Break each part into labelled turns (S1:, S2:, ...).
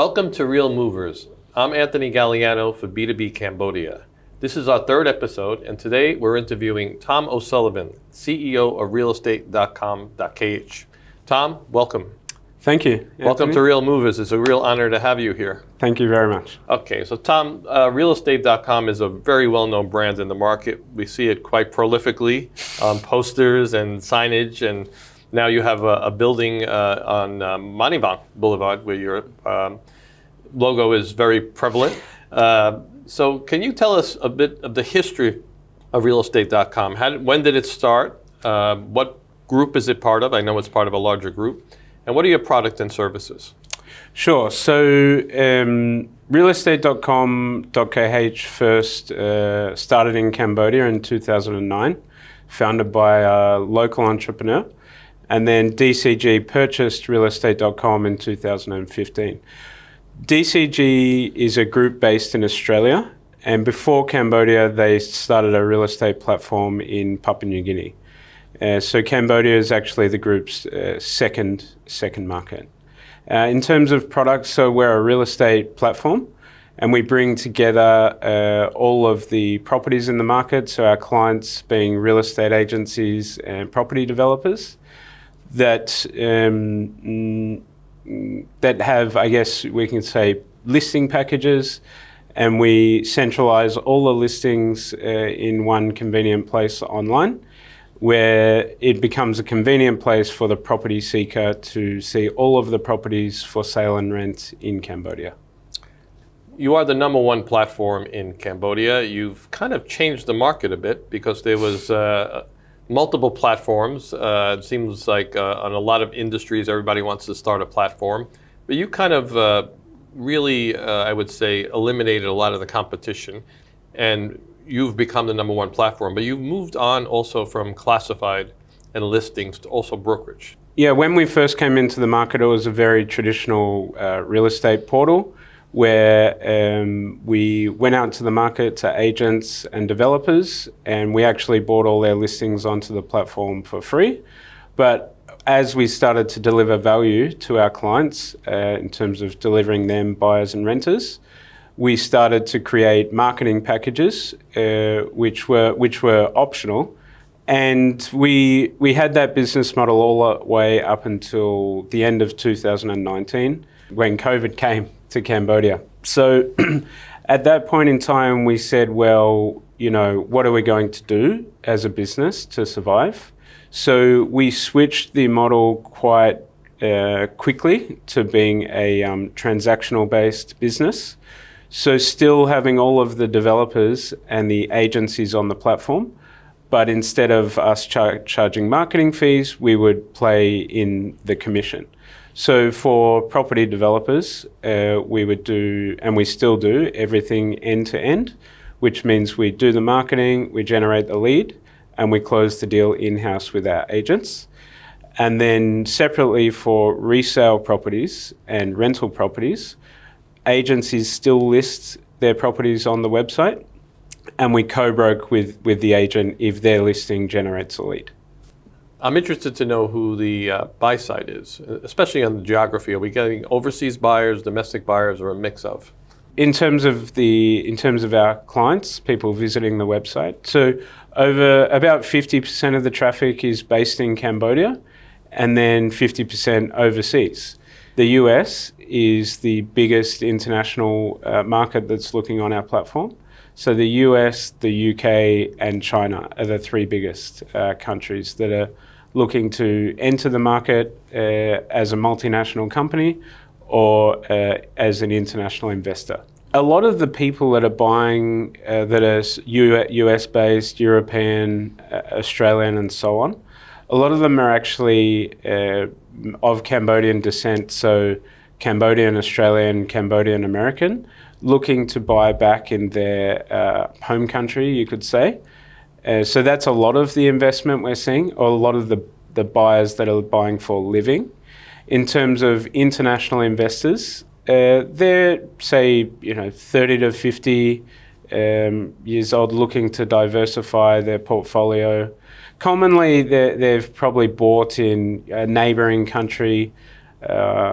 S1: Welcome to Real Movers. I'm Anthony Galliano for B2B Cambodia. This is our third episode, and today we're interviewing Tom O'Sullivan, CEO of realestate.com.kh. Tom, welcome.
S2: Thank you, Anthony.
S1: Welcome to Real Movers. It's a real honor to have you here.
S2: Thank you very much.
S1: Okay, so Tom, realestate.com is a very well-known brand in the market. We see it quite prolifically on posters and signage, and now you have a building on Manivong Boulevard where your logo is very prevalent. So can you tell us a bit of the history of realestate.com? When did it start? What group is it part of? I know it's part of a larger group. And what are your products and services?
S2: Sure. So realestate.com.kh first started in Cambodia in 2009, founded by a local entrepreneur. And then DCG purchased realestate.com in 2015. DCG is a group based in Australia. And before Cambodia, they started a real estate platform in Papua New Guinea. So Cambodia is actually the group's second market. In terms of products, so we're a real estate platform, and we bring together all of the properties in the market, so our clients being real estate agencies and property developers that have, I guess we can say, listing packages, and we centralize all the listings in one convenient place online, where it becomes a convenient place for the property seeker to see all of the properties for sale and rent in Cambodia.
S1: You are the number one platform in Cambodia. You've kind of changed the market a bit because there was multiple platforms. It seems like on a lot of industries, everybody wants to start a platform. But you kind of really, I would say, eliminated a lot of the competition. And you've become the number one platform, but you've moved on also from classified and listings to also brokerage.
S2: Yeah, when we first came into the market, it was a very traditional real estate portal where we went out to the market to agents and developers, and we actually brought all their listings onto the platform for free. But as we started to deliver value to our clients in terms of delivering them buyers and renters, we started to create marketing packages, which were optional, and we had that business model all the way up until the end of 2019, when COVID came to Cambodia. So at that point in time, we said, well, what are we going to do as a business to survive? So we switched the model quite quickly to being a transactional-based business. So still having all of the developers and the agencies on the platform, but instead of us charging marketing fees, we would play in the commission. So for property developers, we would do, and we still do, everything end to end, which means we do the marketing, we generate the lead, and we close the deal in-house with our agents. And then separately for resale properties and rental properties, agencies still list their properties on the website, and we co-broke with the agent if their listing generates a lead.
S1: I'm interested to know who the buy side is, especially on the geography. Are we getting overseas buyers, domestic buyers, or a mix of?
S2: In terms of our clients, people visiting the website, so over about 50% of the traffic is based in Cambodia, and then 50% overseas. The US is the biggest international market that's looking on our platform. So the US, the UK, and China are the three biggest countries that are looking to enter the market as a multinational company or as an international investor. A lot of the people that are buying that are US-based, European, Australian, and so on, a lot of them are actually of Cambodian descent, so Cambodian, Australian, Cambodian, American, looking to buy back in their home country, you could say. So that's a lot of the investment we're seeing, or a lot of the buyers that are buying for living. In terms of international investors, they're, say, 30 to 50 years old, looking to diversify their portfolio. Commonly, they've probably bought in a neighbouring country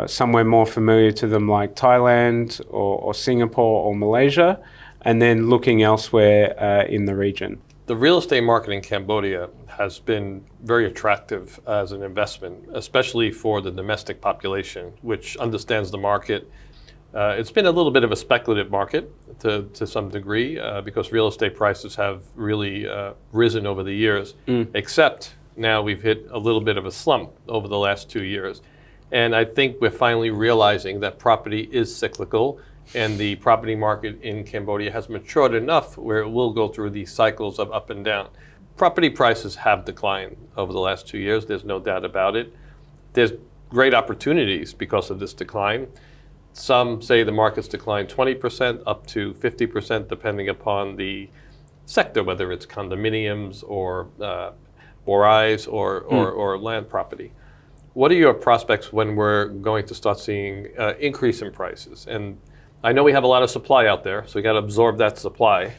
S2: somewhere more familiar to them like Thailand or Singapore or Malaysia, and then looking elsewhere in the region.
S1: The real estate market in Cambodia has been very attractive as an investment, especially for the domestic population, which understands the market. It's been a little bit of a speculative market to some degree because real estate prices have really risen over the years, except now we've hit a little bit of a slump over the last 2 years. And I think we're finally realizing that property is cyclical, and the property market in Cambodia has matured enough where it will go through these cycles of up and down. Property prices have declined over the last 2 years, there's no doubt about it. There's great opportunities because of this decline. Some say the market's declined 20% up to 50% depending upon the sector, whether it's condominiums or borais or land property. What are your prospects when we're going to start seeing increase in prices? And I know we have a lot of supply out there, so we got to absorb that supply.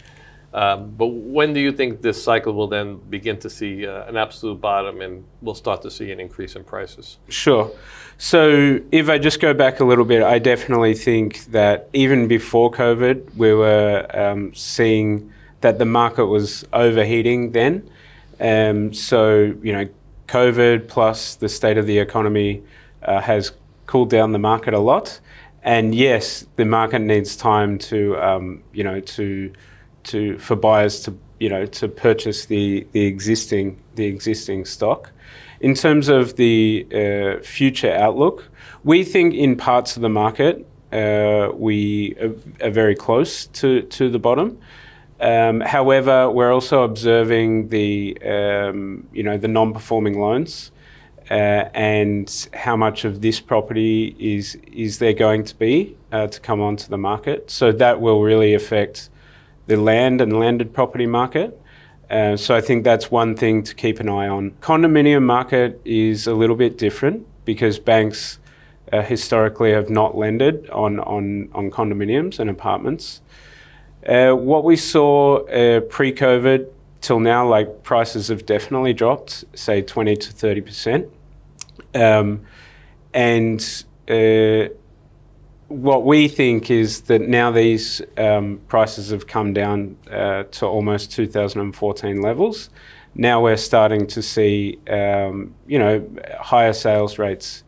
S1: But when do you think this cycle will then begin to see an absolute bottom and we'll start to see an increase in prices?
S2: Sure. So if I just go back a little bit, I definitely think that even before COVID, we were seeing that the market was overheating then. So, you know, COVID plus the state of the economy has cooled down the market a lot. And yes, the market needs time to, you know, for buyers to, you know, to purchase the existing stock. In terms of the future outlook, we think in parts of the market we are very close to the bottom. However, we're also observing the, you know, the non-performing loans and how much of this property is there going to be to come onto the market. So that will really affect the land and landed property market. So I think that's one thing to keep an eye on. Condominium market is a little bit different because banks historically have not lended on condominiums and apartments. What we saw pre-COVID till now, like prices have definitely dropped, say 20 to 30%. What we think is that now these prices have come down to almost 2014 levels. Now we're starting to see, you know, higher sales rates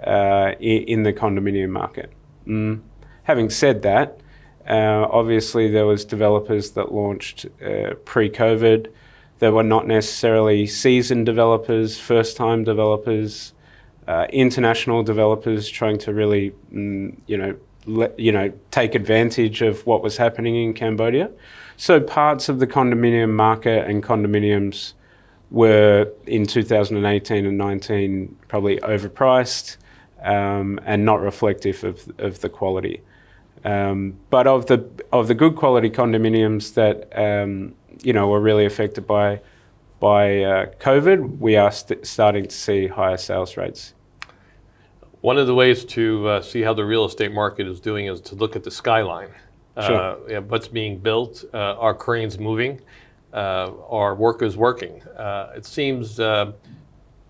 S2: in the condominium market. Having said that, obviously there was developers that launched pre-COVID that were not necessarily seasoned developers, first-time developers, international developers trying to really, you know, take advantage of what was happening in Cambodia. So parts of the condominium market and condominiums were in 2018 and 19 probably overpriced and not reflective of the quality. But of the good quality condominiums that you know, were really affected by COVID, we are starting to see higher sales rates.
S1: One of the ways to see how the real estate market is doing is to look at the skyline.
S2: Sure.
S1: What's being built, are cranes moving, are workers working? It seems there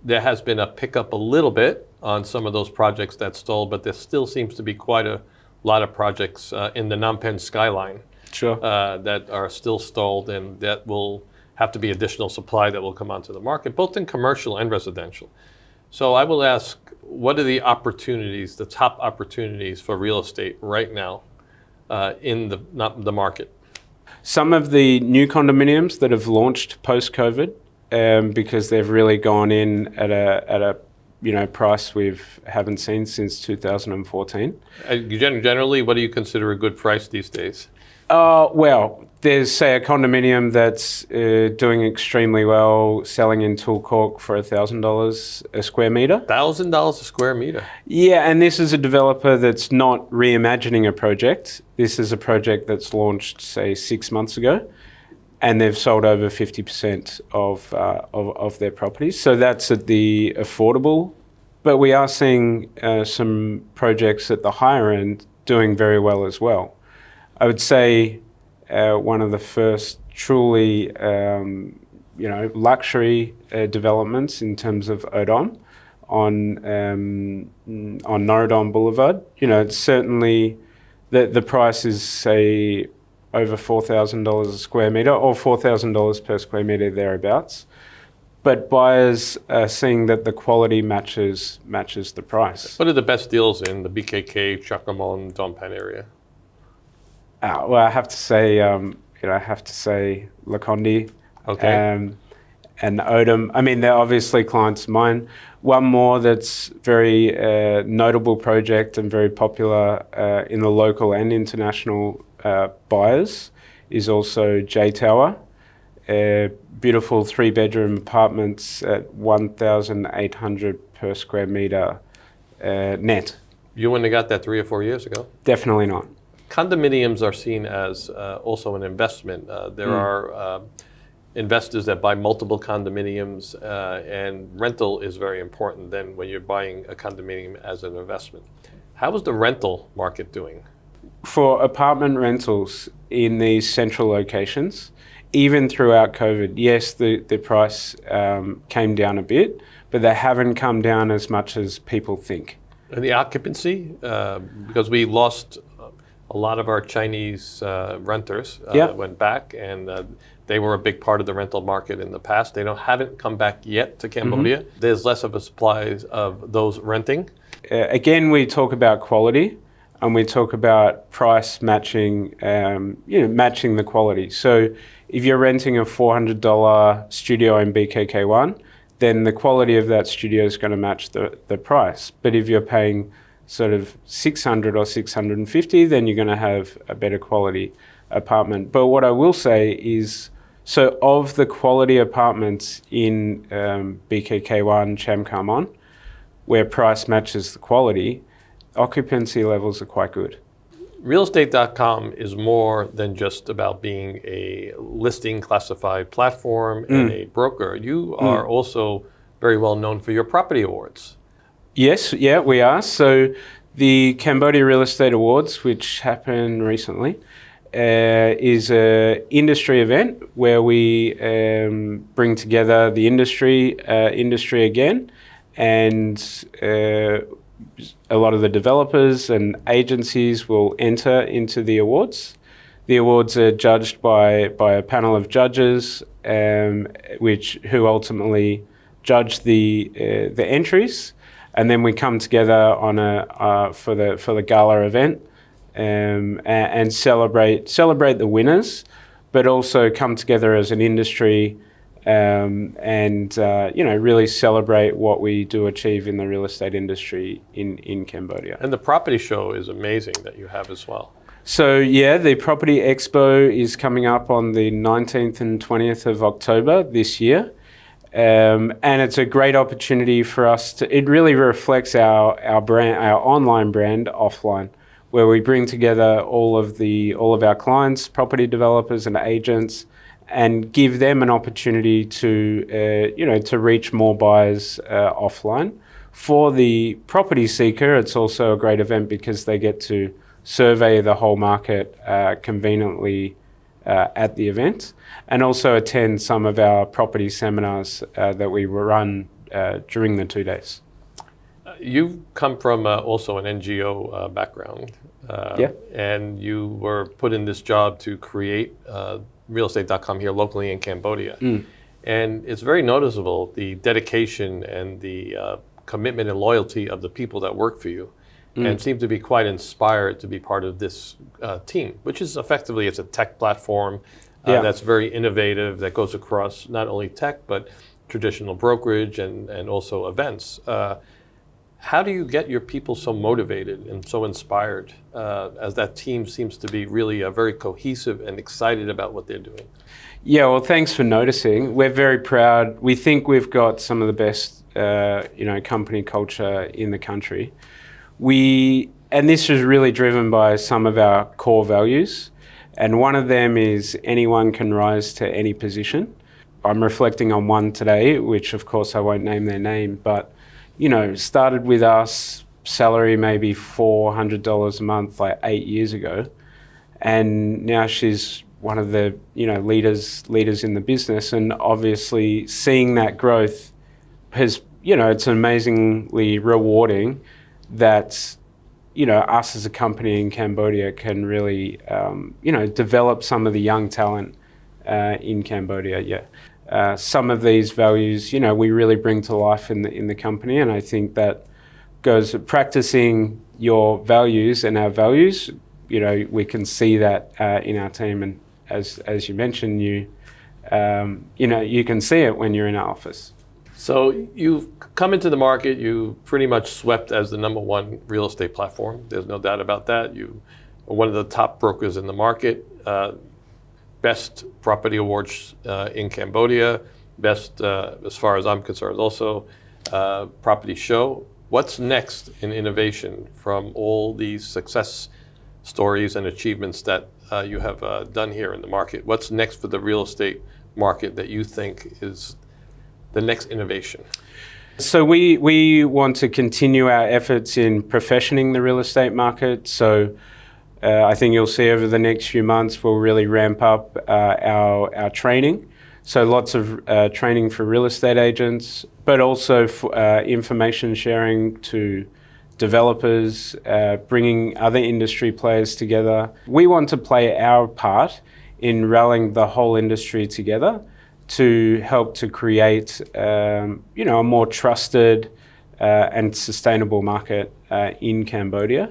S1: has been a pickup a little bit on some of those projects that stalled, but there still seems to be quite a lot of projects in the Phnom Penh skyline.
S2: Sure.
S1: That are still stalled, and that will have to be additional supply that will come onto the market, both in commercial and residential. So I will ask, what are the opportunities, the top opportunities for real estate right now in the market?
S2: Some of the new condominiums that have launched post-COVID, because they've really gone in at a you know, price we haven't seen since 2014.
S1: Generally, what do you consider a good price these days?
S2: Well, there's, say, a condominium that's doing extremely well, selling in Tulkork for $1,000 a square metre.
S1: $1,000 a square metre?
S2: Yeah, and this is a developer that's not reimagining a project. This is a project that's launched, say, 6 months ago, and they've sold over 50% of their properties. So that's at the affordable. But we are seeing some projects at the higher end doing very well as well. I would say one of the first truly, you know, luxury developments in terms of Odon on Norodom Boulevard. You know, it's certainly the price is, say, over $4,000 a square meter or $4,000 per square meter thereabouts. But buyers are seeing that the quality matches the price.
S1: What are the best deals in the BKK, Chakamon, Dompan area?
S2: Well, I have to say, Lacondi,
S1: Okay.
S2: and Odom. I mean, they're obviously clients of mine. One more that's very notable project and very popular in the local and international buyers is also J Tower. Beautiful 3-bedroom apartments at 1,800 per square meter net.
S1: You wouldn't have got that 3 or 4 years ago.
S2: Definitely not.
S1: Condominiums are seen as also an investment. There are investors that buy multiple condominiums, and rental is very important then when you're buying a condominium as an investment. How is the rental market doing?
S2: For apartment rentals in these central locations, even throughout COVID, yes, the price came down a bit, but they haven't come down as much as people think.
S1: And the occupancy, because we lost a lot of our Chinese renters went back, and they were a big part of the rental market in the past. They haven't come back yet to Cambodia. There's less of a supply of those renting.
S2: Again, we talk about quality, and we talk about price matching, matching the quality. So if you're renting a $400 studio in BKK1, then the quality of that studio is going to match the price. But if you're paying sort of 600 or 650, then you're going to have a better quality apartment. But what I will say is, so of the quality apartments in BKK1, Chamkarmon, where price matches the quality, occupancy levels are quite good.
S1: Realestate.com is more than just about being a listing classified platform and a broker. You are also very well known for your property awards.
S2: Yes, yeah, we are. So the Cambodia Real Estate Awards, which happened recently, is an industry event where we bring together the industry again, and a lot of the developers and agencies will enter into the awards. The awards are judged by a panel of judges, who ultimately judge the entries, and then we come together on for the gala event and celebrate the winners, but also come together as an industry. Really celebrate what we do achieve in the real estate industry in Cambodia.
S1: And the property show is amazing that you have as well.
S2: So yeah, the Property Expo is coming up on the 19th and 20th of October this year. And it's a great opportunity for us it really reflects our brand, our online brand, Offline, where we bring together all of our clients, property developers and agents, and give them an opportunity to reach more buyers offline. For the property seeker, it's also a great event because they get to survey the whole market conveniently at the event, and also attend some of our property seminars that we run during the 2 days.
S1: You come from also an NGO background, and you were put in this job to create Realestate.com here locally in Cambodia. And it's very noticeable, the dedication and the commitment and loyalty of the people that work for you, and seem to be quite inspired to be part of this team, which is effectively, it's a tech platform that's very innovative, that goes across not only tech, but traditional brokerage and also events. How do you get your people so motivated and so inspired as that team seems to be really very cohesive and excited about what they're doing?
S2: Yeah, well, thanks for noticing. We're very proud. We think we've got some of the best, company culture in the country. And this is really driven by some of our core values. And one of them is anyone can rise to any position. I'm reflecting on one today, which of course I won't name their name, but started with us, salary maybe $400 a month, like 8 years ago. And now she's one of the, leaders in the business. And obviously seeing that growth has, it's amazingly rewarding that, us as a company in Cambodia can really, develop some of the young talent in Cambodia. Yeah, some of these values, we really bring to life in the company, and I think that goes practicing your values and our values. We can see that in our team, and as you mentioned, you can see it when you're in our office.
S1: So you've come into the market, you pretty much swept as the #1 real estate platform. There's no doubt about that. You are one of the top brokers in the market, best property awards in Cambodia, best, as far as I'm concerned, also property show. What's next in innovation from all these success stories and achievements that you have done here in the market? What's next for the real estate market that you think is the next innovation?
S2: So we want to continue our efforts in professioning the real estate market. So I think you'll see over the next few months we'll really ramp up our training. So lots of training for real estate agents, but also for, information sharing to developers, bringing other industry players together. We want to play our part in rallying the whole industry together to help to create, a more trusted and sustainable market in Cambodia.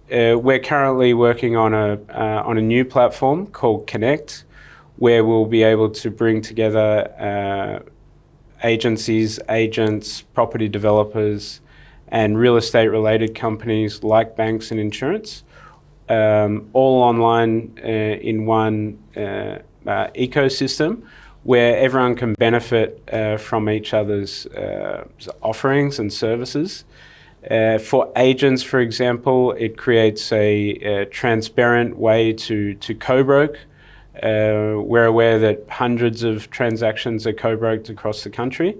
S2: We're currently working on a new platform called Connect, where we'll be able to bring together agencies, agents, property developers, and real estate related companies like banks and insurance, all online in one ecosystem where everyone can benefit from each other's offerings and services. For agents, for example, it creates a transparent way to co-broke. We're aware that hundreds of transactions are co-broked across the country.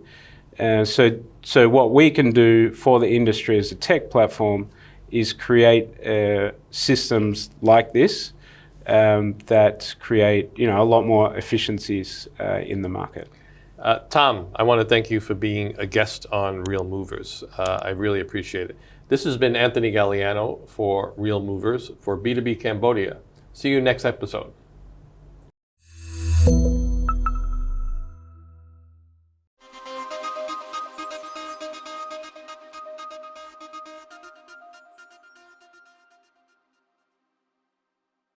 S2: So what we can do for the industry as a tech platform is create systems like this that create, a lot more efficiencies in the market.
S1: Tom, I want to thank you for being a guest on Real Movers. I really appreciate it. This has been Anthony Galliano for Real Movers for B2B Cambodia. See you next episode.